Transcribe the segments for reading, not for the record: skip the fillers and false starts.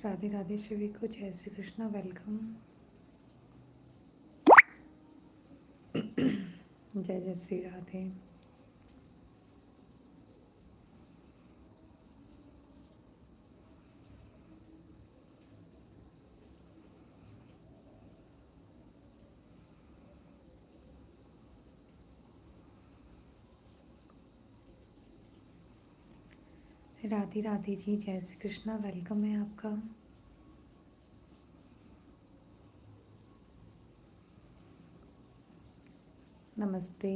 राधे राधे सभी को, जय श्री कृष्णा, वेलकम। जय जय श्री राधे। राधे राधे जी, जय श्री कृष्णा, वेलकम है आपका। नमस्ते।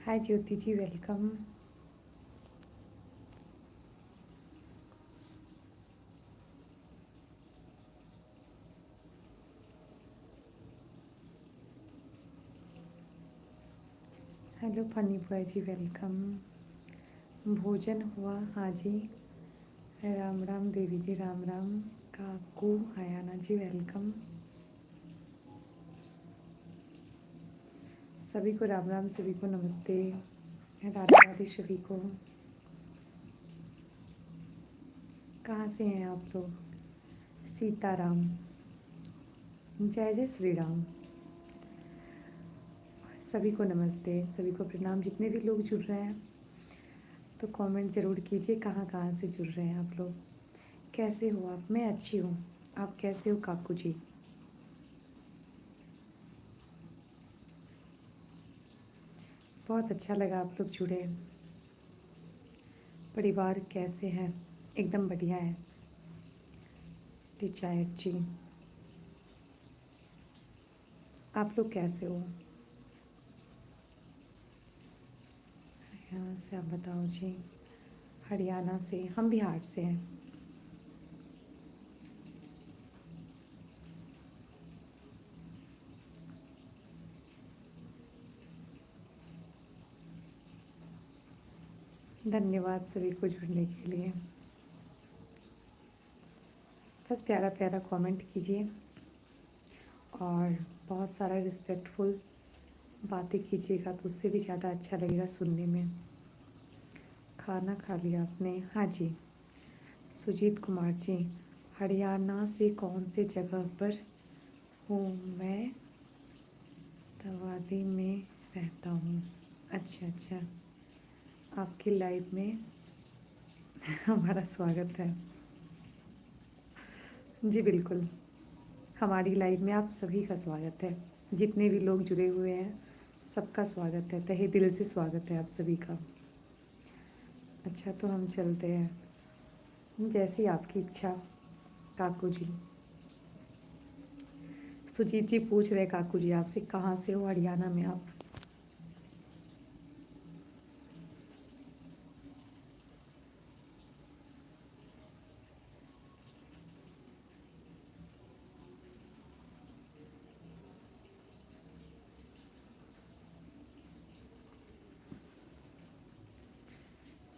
हाय ज्योति जी, वेलकम। हेलो फनी बॉय जी, वेलकम। भोजन हुआ? हाँ जी। राम राम देवी जी, राम राम। काकू हयाना जी, वेलकम। सभी को राम राम, सभी को नमस्ते। राधे राधे सभी को। कहाँ से हैं आप लोग? सीताराम। जय जय श्री राम। सभी को नमस्ते, सभी को प्रणाम। जितने भी लोग जुड़ रहे हैं तो कमेंट ज़रूर कीजिए कहाँ कहाँ से जुड़ रहे हैं आप लोग। कैसे हो आप? मैं अच्छी हूँ, आप कैसे हो काकू जी? बहुत अच्छा लगा आप लोग जुड़े। परिवार कैसे हैं? एकदम बढ़िया है। रिचार्ड जी, आप लोग कैसे हो? यहाँ से आप बताओ जी। हरियाणा से, हम बिहार से हैं। धन्यवाद सभी को जुड़ने के लिए। बस प्यारा प्यारा कमेंट कीजिए और बहुत सारा रिस्पेक्टफुल बातें कीजिएगा तो उससे भी ज़्यादा अच्छा लगेगा सुनने में। खाना खा लिया आपने? हाँ जी। सुजीत कुमार जी, हरियाणा से कौन से जगह पर हूँ? मैं तवादी में रहता हूँ। अच्छा अच्छा, आपकी लाइफ में हमारा स्वागत है। जी बिल्कुल, हमारी लाइफ में आप सभी का स्वागत है। जितने भी लोग जुड़े हुए हैं सबका स्वागत है, तहे दिल से स्वागत है आप सभी का। अच्छा तो हम चलते हैं, जैसी आपकी इच्छा काकू जी। सुजीत जी पूछ रहे काकू जी आपसे, कहाँ से हो हरियाणा में आप?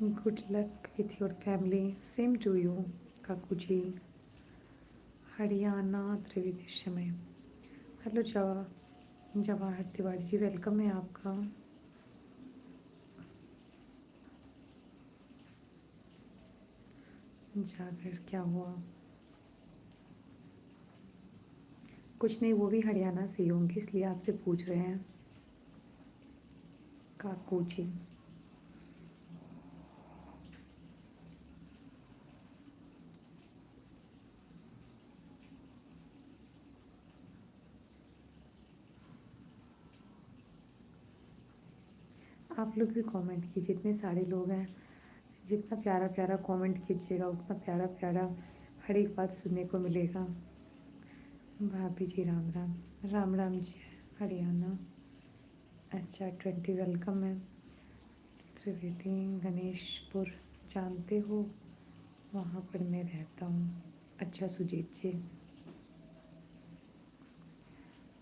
Good luck with your family, same to you काकू जी। हरियाणा त्रिवेदी में। हेलो जवाहर तिवारी जी, वेलकम है आपका। जाकर क्या हुआ? कुछ नहीं, वो भी हरियाणा से ही होंगे इसलिए आपसे पूछ रहे हैं काकू जी। आप लोग भी कमेंट कीजिए, इतने सारे लोग हैं। जितना प्यारा प्यारा कमेंट कीजिएगा उतना प्यारा प्यारा हर एक बात सुनने को मिलेगा। भाभी जी राम राम। राम राम जी। हरियाणा। अच्छा 20 वेलकम है। त्रिवेदी गणेशपुर जानते हो, वहाँ पर मैं रहता हूँ। अच्छा Sujeet ji.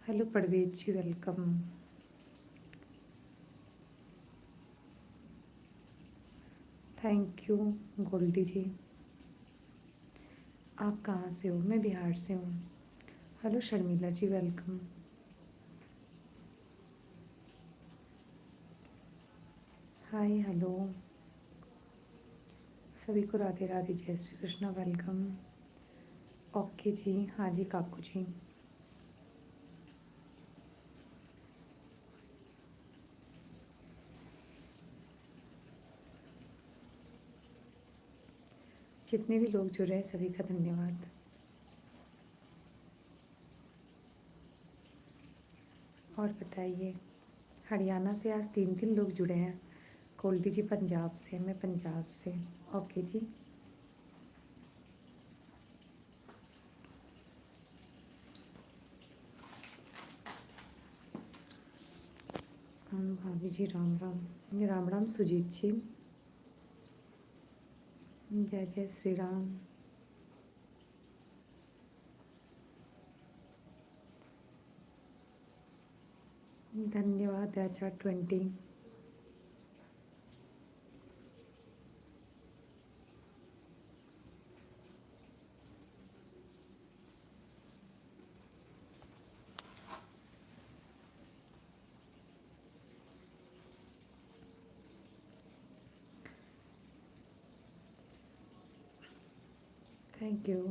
Hello Parvez ji, welcome. Thank you Goldy ji. आप कहाँ से हो? मैं बिहार से हूँ। Hello Sharmila ji, welcome. Hi, hello सभी को, राधे राधे, जय श्री कृष्णा, वेलकम। ओके जी, हाँ जी काकू जी। जितने भी लोग जुड़े हैं सभी का धन्यवाद। और बताइए, हरियाणा से आज 3 लोग जुड़े हैं। गोल्डी जी पंजाब से, मैं पंजाब से। ओके जी। भाभी जी राम राम। राम राम सुजीत जी। जय जय श्री राम। धन्यवाद HR20। Thank you.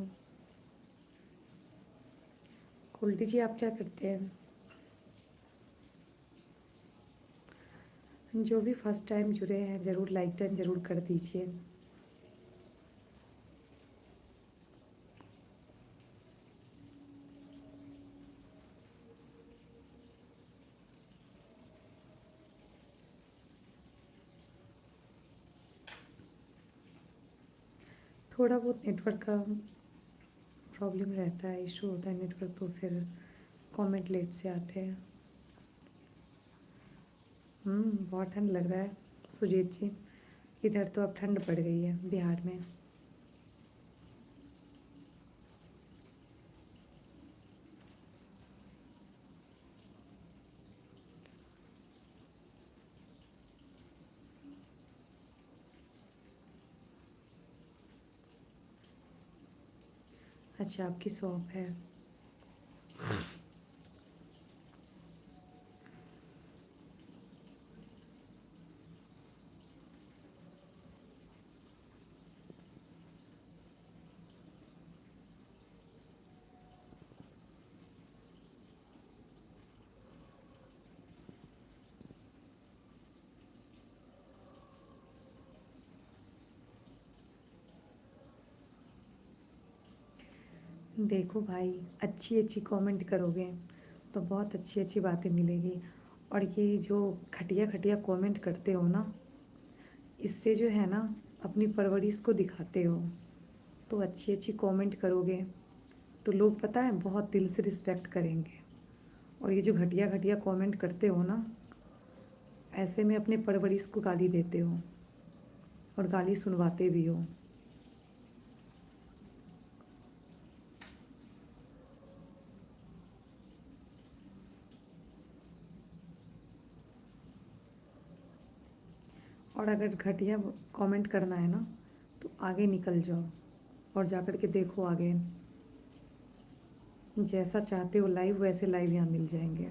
Goldy ji आप क्या करते हैं? जो भी फर्स्ट टाइम जुड़े हैं ज़रूर लाइक डन ज़रूर कर दीजिए। थोड़ा बहुत नेटवर्क का प्रॉब्लम रहता है, इशू होता है नेटवर्क, तो फिर कमेंट लेट से आते हैं। बहुत ठंड लग रहा है सुजीत जी। इधर तो अब ठंड पड़ गई है बिहार में। अच्छा, आपकी शॉप है। देखो भाई, अच्छी अच्छी कमेंट करोगे तो बहुत अच्छी अच्छी बातें मिलेगी। और ये जो घटिया घटिया कमेंट करते हो ना, इससे जो है ना अपनी परवरिश को दिखाते हो। तो अच्छी अच्छी कमेंट करोगे तो लोग पता है बहुत दिल से रिस्पेक्ट करेंगे। और ये जो घटिया घटिया कमेंट करते हो ना, ऐसे में अपने परवरिश को गाली देते हो और गाली सुनवाते भी हो। और अगर घटिया कमेंट करना है ना तो आगे निकल जाओ और जा कर के देखो आगे। जैसा चाहते हो लाइव वैसे लाइव यहाँ मिल जाएंगे।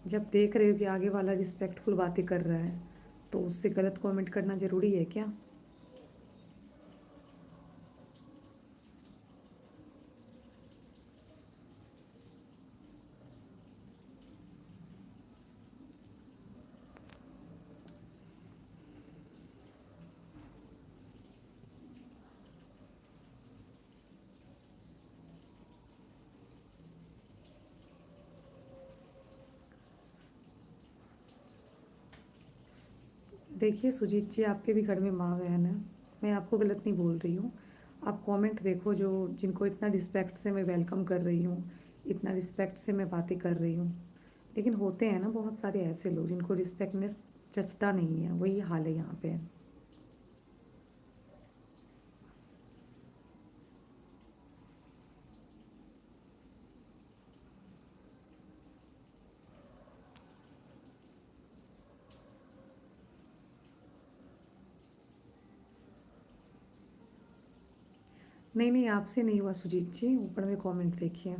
जब देख रहे हो कि आगे वाला रिस्पेक्टफुल बातें कर रहा है तो उससे गलत कमेंट करना ज़रूरी है क्या? देखिए सुजीत जी, आपके भी घर में माँ बहन है। मैं आपको गलत नहीं बोल रही हूँ। आप कमेंट देखो, जो जिनको इतना रिस्पेक्ट से मैं वेलकम कर रही हूँ, इतना रिस्पेक्ट से मैं बातें कर रही हूँ। लेकिन होते हैं ना बहुत सारे ऐसे लोग जिनको रिस्पेक्टनेस जचता नहीं है, वही हाल है यहाँ पे। नहीं नहीं, आपसे नहीं हुआ सुजीत जी, ऊपर में कमेंट देखिए।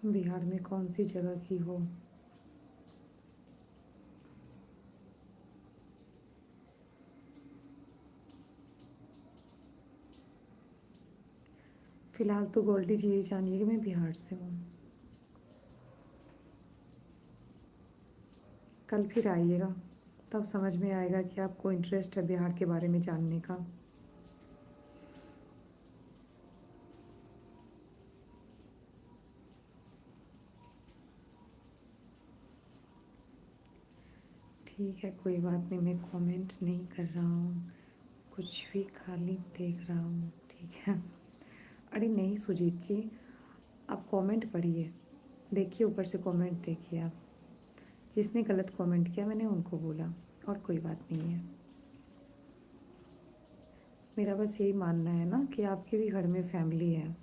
बिहार में कौन सी जगह की हो? फिलहाल तो गोल्डी जी ये जानिए कि मैं बिहार से हूँ। कल फिर आइएगा, तब समझ में आएगा कि आपको इंटरेस्ट है बिहार के बारे में जानने का। ठीक है, कोई बात नहीं, मैं कमेंट नहीं कर रहा हूँ, कुछ भी खाली देख रहा हूँ, ठीक है। अरे नहीं सुजीत जी, आप कमेंट पढ़िए, देखिए ऊपर से कमेंट देखिए आप। जिसने गलत कमेंट किया मैंने उनको बोला, और कोई बात नहीं है। मेरा बस यही मानना है ना कि आपके भी घर में फैमिली है।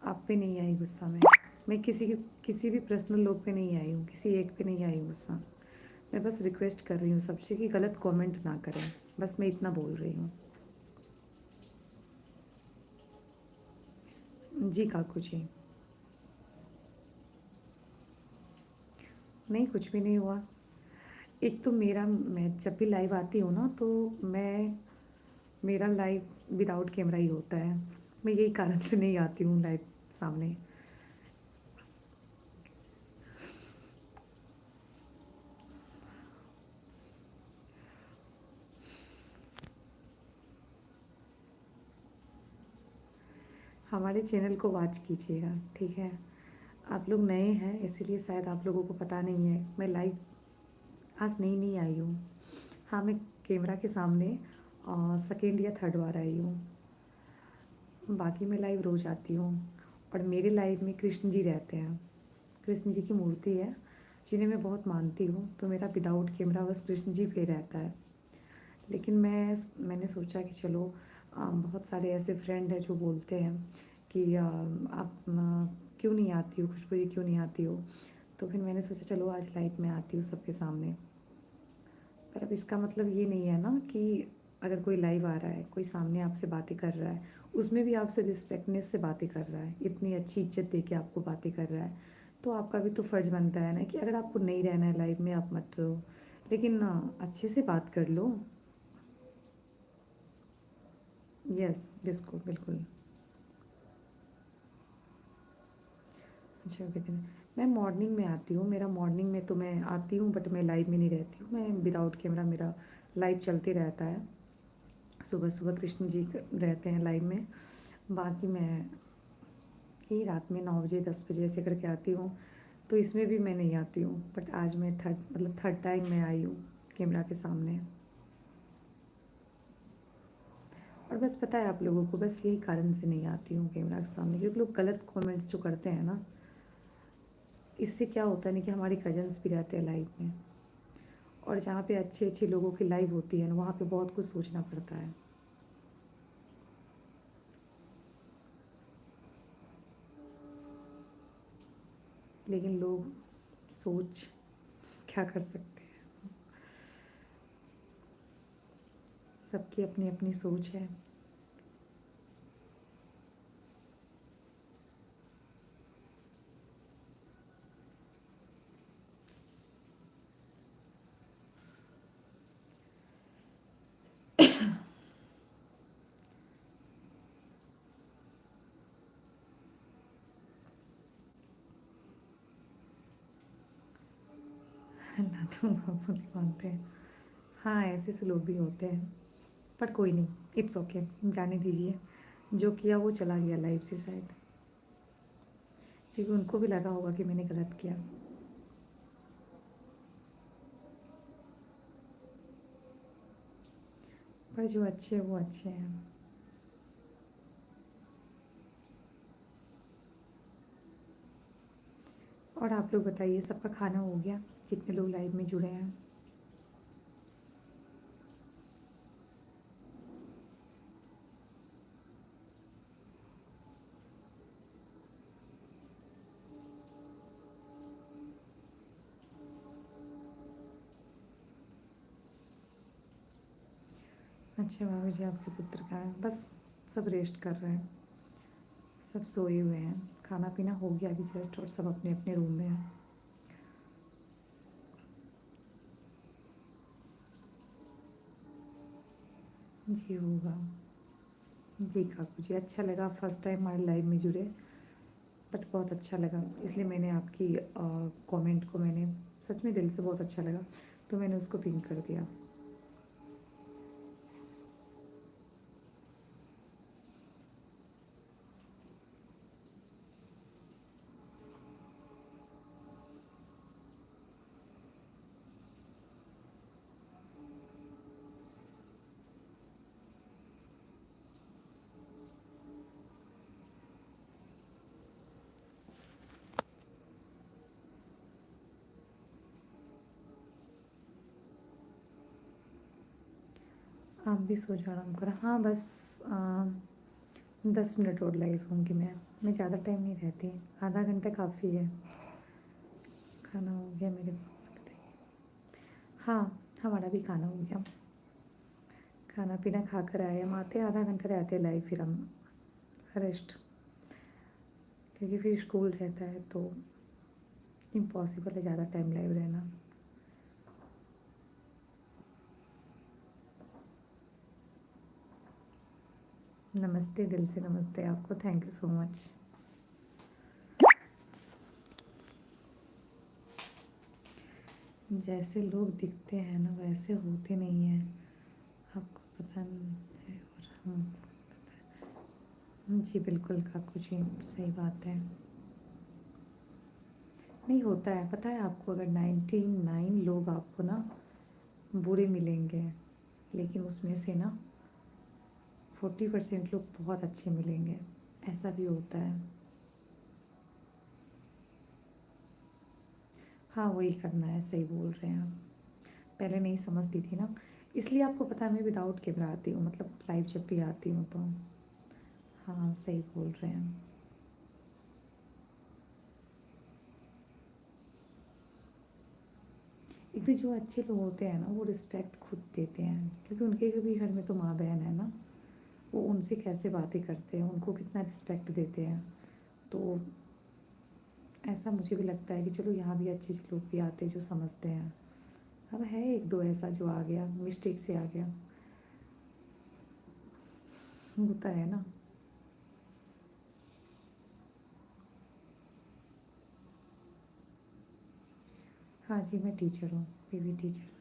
आप पे नहीं आई गुस्सा मैं किसी भी पर्सनल लोग पे नहीं आई हूँ, किसी एक पे नहीं आई हूँ गुस्सा। मैं बस रिक्वेस्ट कर रही हूँ सबसे कि गलत कमेंट ना करें, बस मैं इतना बोल रही हूँ। जी काकू जी। नहीं, कुछ भी नहीं हुआ। एक तो मैं जब भी लाइव आती हूँ ना, तो मैं मेरा लाइव विदाउट कैमरा ही होता है। मैं यही कारण से नहीं आती हूँ लाइव सामने। हमारे चैनल को वॉच कीजिएगा, ठीक है। आप लोग नए हैं इसीलिए शायद आप लोगों को पता नहीं है, मैं लाइव आज नहीं आई हूँ। हाँ, मैं कैमरा के सामने सेकेंड या थर्ड बार आई हूँ। बाकी मैं लाइव रोज़ आती हूँ। और मेरे लाइव में कृष्ण जी रहते हैं, कृष्ण जी की मूर्ति है जिन्हें मैं बहुत मानती हूँ, तो मेरा विदाउट कैमरा बस कृष्ण जी पे रहता है। लेकिन मैंने सोचा कि चलो, बहुत सारे ऐसे फ्रेंड हैं जो बोलते हैं कि आप क्यों नहीं आती हो, खुशबू जी क्यों नहीं आती हो। तो फिर मैंने सोचा चलो आज लाइव में आती हूँ सबके सामने। पर अब इसका मतलब ये नहीं है ना कि अगर कोई लाइव आ रहा है, कोई सामने आपसे बातें कर रहा है, उसमें भी आपसे रिस्पेक्टनेस से बातें कर रहा है, इतनी अच्छी इज्जत दे के आपको बातें कर रहा है, तो आपका भी तो फ़र्ज़ बनता है ना कि अगर आपको नहीं रहना है लाइव में आप मत रहो, लेकिन अच्छे से बात कर लो। यस, बिल्कुल बिल्कुल। अच्छा, विदिन मैं मॉर्निंग में आती हूँ, मेरा मॉर्निंग में तो मैं आती हूँ, बट मैं लाइव में नहीं रहती हूँ, मैं विदाउट कैमरा मेरा लाइव चलते रहता है। सुबह सुबह कृष्ण जी रहते हैं लाइव में। बाकी मैं यही रात में 9 बजे 10 बजे ऐसे करके आती हूँ, तो इसमें भी मैं नहीं आती हूँ, बट आज मैं थर्ड टाइम मैं आई हूँ कैमरा के सामने। और बस पता है आप लोगों को, बस यही कारण से नहीं आती हूँ कैमरा के सामने, क्योंकि लोग गलत कमेंट्स जो करते हैं ना, इससे क्या होता है ना कि हमारे कजन्स भी रहते हैं लाइव में, और जहाँ पे अच्छे अच्छे लोगों की लाइव होती है ना, वहाँ पे बहुत कुछ सोचना पड़ता है। लेकिन लोग सोच क्या कर सकते हैं, सबकी अपनी अपनी सोच है। ना तो मौसम नहीं मानते हैं। हाँ, ऐसे से लोग भी होते हैं, पर कोई नहीं, इट्स ओके, जाने दीजिए। जो किया वो चला गया लाइफ से शायद, क्योंकि उनको भी लगा होगा कि मैंने गलत किया। पर जो अच्छे हैं वो अच्छे हैं। और आप लोग बताइए, सबका खाना हो गया जितने लोग लाइव में जुड़े हैं? अच्छा भाभी जी, आपके पुत्र का है? बस सब रेस्ट कर रहे हैं, सब सोए हुए हैं। खाना पीना हो गया अभी जस्ट, और सब अपने अपने रूम में हैं। जी होगा। जी काकू जी, अच्छा लगा फर्स्ट टाइम हमारे लाइव में जुड़े, बट बहुत अच्छा लगा, इसलिए मैंने आपकी कमेंट को मैंने सच में दिल से बहुत अच्छा लगा, तो मैंने उसको पिन कर दिया। आप भी सो जाओ, आराम करो। हाँ बस 10 मिनट और लाइव रहूँगी मैं ज़्यादा टाइम नहीं रहती, आधा घंटा काफ़ी है। खाना हो गया मेरे को? हाँ, हमारा भी खाना हो गया, खाना पीना खा कर आए हम, आते आधा घंटा रहते लाइव, फिर हम रेस्ट, क्योंकि फिर स्कूल रहता है तो इम्पॉसिबल है ज़्यादा टाइम लाइव रहना। नमस्ते, दिल से नमस्ते आपको, थैंक यू सो मच। जैसे लोग दिखते हैं ना वैसे होते नहीं हैं, आपको पता नहीं है, और हम। जी बिल्कुल काकू जी, सही बात है। नहीं होता है, पता है आपको, अगर 99 लोग आपको ना बुरे मिलेंगे, लेकिन उसमें से ना 40% लोग बहुत अच्छे मिलेंगे, ऐसा भी होता है। हाँ वही करना है, सही बोल रहे हैं आप। पहले नहीं समझती थी ना, इसलिए आपको पता है मैं विदाउट कैमरा आती हूँ, मतलब लाइव जब भी आती हूँ तो। हाँ सही बोल रहे हैं। एक तो जो अच्छे लोग होते हैं ना वो रिस्पेक्ट खुद देते हैं, क्योंकि उनके भी घर में तो माँ बहन है ना, वो उनसे कैसे बातें करते हैं, उनको कितना रिस्पेक्ट देते हैं। तो ऐसा मुझे भी लगता है कि चलो यहाँ भी अच्छे अच्छे लोग भी आते हैं जो समझते हैं। अब है एक दो ऐसा जो आ गया, मिस्टेक से आ गया, होता है ना। हाँ जी, मैं टीचर हूँ, पीवी टीचर।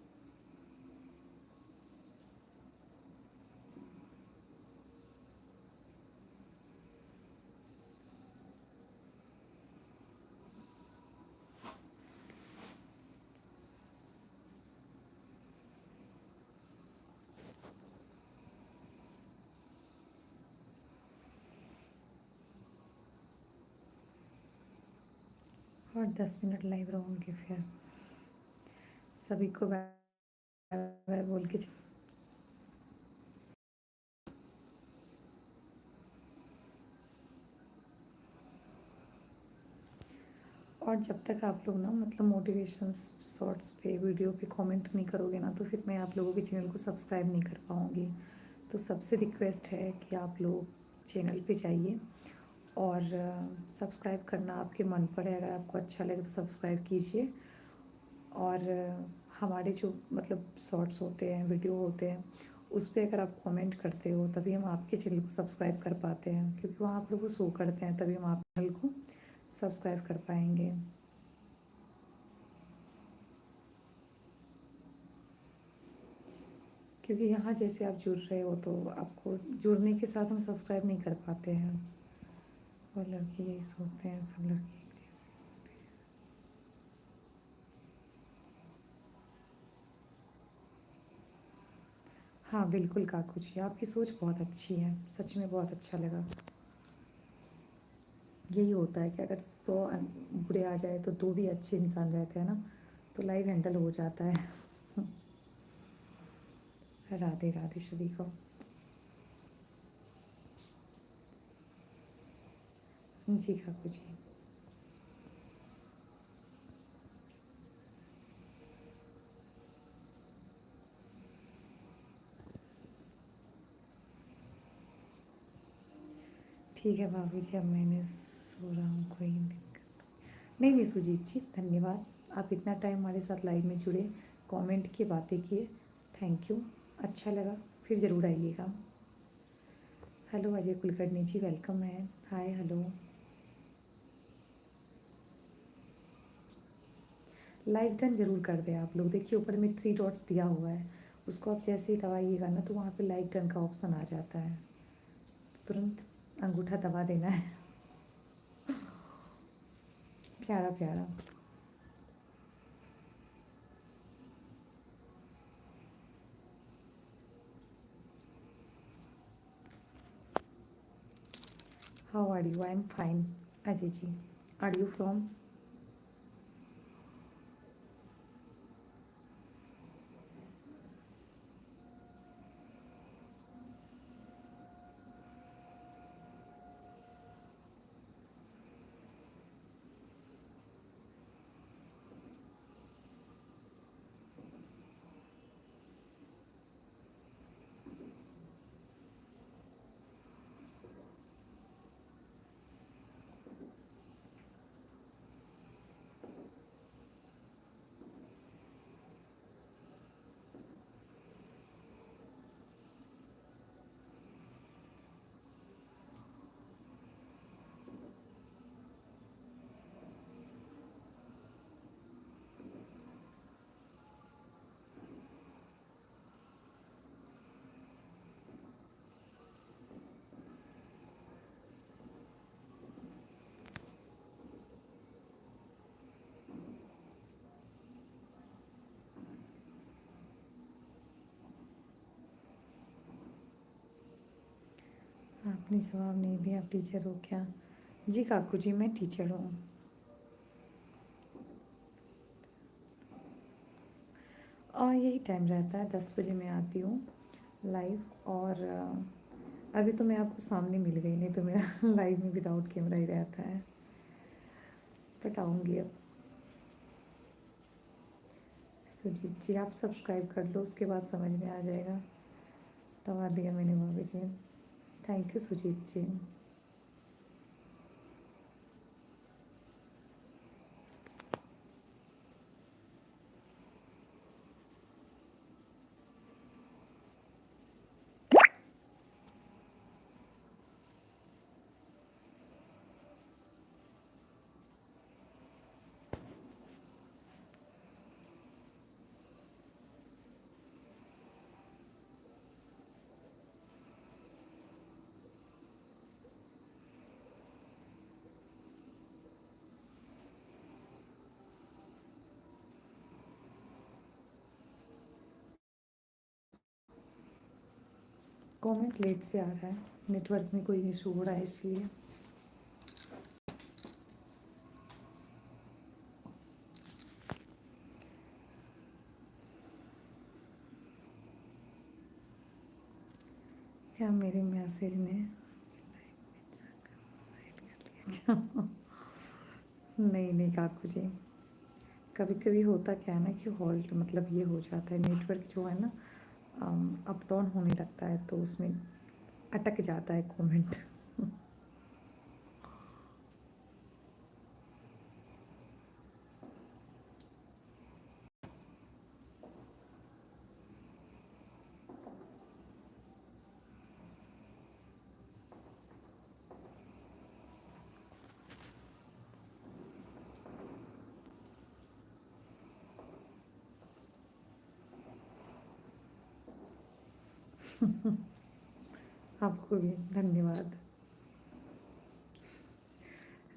और 10 मिनट लाइव रहूँगी, फिर सभी को बाय बाय बोल के और जब तक आप लोग ना मतलब मोटिवेशन शॉर्ट्स पे वीडियो पे कमेंट नहीं करोगे ना, तो फिर मैं आप लोगों के चैनल को सब्सक्राइब नहीं कर पाऊँगी। तो सबसे रिक्वेस्ट है कि आप लोग चैनल पे जाइए, और सब्सक्राइब करना आपके मन पर है, अगर आपको अच्छा लगे तो सब्सक्राइब कीजिए। और हमारे जो मतलब शॉर्ट्स होते हैं, वीडियो होते हैं, उस पे अगर आप कमेंट करते हो तभी हम आपके चैनल को सब्सक्राइब कर पाते हैं, क्योंकि वहाँ आप लोग को शो करते हैं, तभी हम आपके चैनल को सब्सक्राइब कर पाएंगे। क्योंकि यहाँ जैसे आप जुड़ रहे हो तो आपको जुड़ने के साथ हम सब्सक्राइब नहीं कर पाते हैं, और लड़के यही सोचते हैं सब लड़के एक जैसे। हाँ बिल्कुल काकू जी, आपकी सोच बहुत अच्छी है, सच में बहुत अच्छा लगा। यही होता है कि अगर 100 बुरे आ जाए तो दो भी अच्छे इंसान रहते हैं ना, तो लाइफ हैंडल हो जाता है। राधे राधे सभी को। जी काकू जी। ठीक है भाभी जी, अब मैंने सो रहा हूँ, कोई दिक्कत नहीं। नहीं सुजीत जी, धन्यवाद। आप इतना टाइम हमारे साथ लाइव में जुड़े, कमेंट किए, बातें किए, थैंक यू। अच्छा लगा, फिर ज़रूर आइएगा। हेलो अजय कुलकर्णी जी, वेलकम है। Hi hello. लाइक डन ज़रूर कर दें आप लोग। देखिए ऊपर में 3 डॉट्स दिया हुआ है, उसको आप जैसे ही दबाइएगा ना तो वहाँ पे लाइक डन का ऑप्शन आ जाता है, तो तुरंत अंगूठा दबा देना है। प्यारा प्यारा। How are you? I am fine. Ajay ji, are you from? आपने जवाब नहीं दिया, आप टीचर हो क्या? जी काकू जी, मैं टीचर हूँ। और यही टाइम रहता है, 10 बजे मैं आती हूँ लाइव। और अभी तो मैं आपको सामने मिल गई, नहीं तो मेरा लाइव में विदाउट कैमरा ही रहता है, बट आऊँगी अब। सुजीत जी आप सब्सक्राइब कर लो, उसके बाद समझ में आ जाएगा। दबा दिया मैंने भाभी जी, thank you Sujeet ji. Comment late से आ रहा है, नेटवर्क में कोई इशू हो रहा है इसलिए। क्या मेरे मैसेज ने नहीं नहीं काकू जी, कभी कभी होता क्या है ना कि हॉल्ट मतलब ये हो जाता है, नेटवर्क जो है ना अप डाउन होने लगता है, तो उसमें अटक जाता है कमेंट। आपको भी धन्यवाद।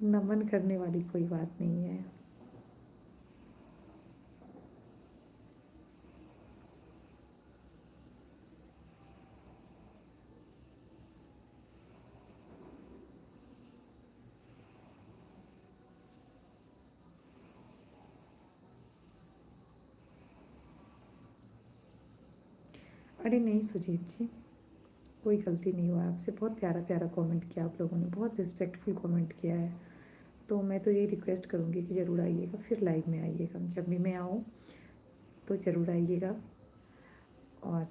नमन करने वाली कोई बात नहीं है। अरे नहीं सुजीत जी, कोई गलती नहीं हुआ आपसे, बहुत प्यारा प्यारा कमेंट किया आप लोगों ने, बहुत रिस्पेक्टफुल कमेंट किया है। तो मैं तो यही रिक्वेस्ट करूँगी कि ज़रूर आइएगा, फिर लाइव में आइएगा, जब भी मैं आऊँ तो ज़रूर आइएगा। और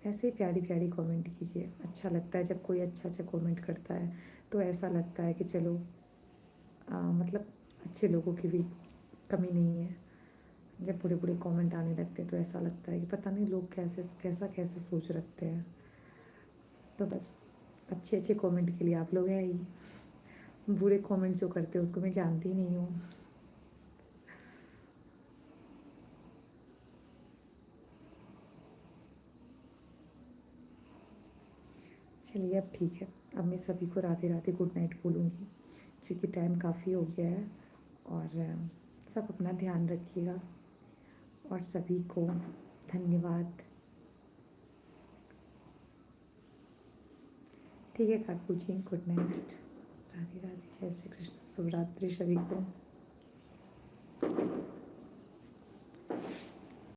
ऐसे ही प्यारी प्यारी कमेंट कीजिए। अच्छा लगता है जब कोई अच्छा अच्छा कमेंट करता है, तो ऐसा लगता है कि चलो मतलब अच्छे लोगों की भी कमी नहीं है। जब बुरे बुरे कमेंट आने लगते हैं तो ऐसा लगता है कि पता नहीं लोग कैसे कैसा कैसे सोच रखते हैं। तो बस अच्छे अच्छे कमेंट के लिए आप लोग हैं ही, बुरे कमेंट जो करते हैं उसको मैं जानती नहीं हूँ। चलिए अब ठीक है, अब मैं सभी को राधे राधे गुड नाइट बोलूँगी, क्योंकि टाइम काफ़ी हो गया है। और सब अपना ध्यान रखिएगा, और सभी को धन्यवाद। ठीक है काकू जी, गुड नाइट। राधे राधे, जय श्री कृष्ण, शुभ रात्रि सभी को।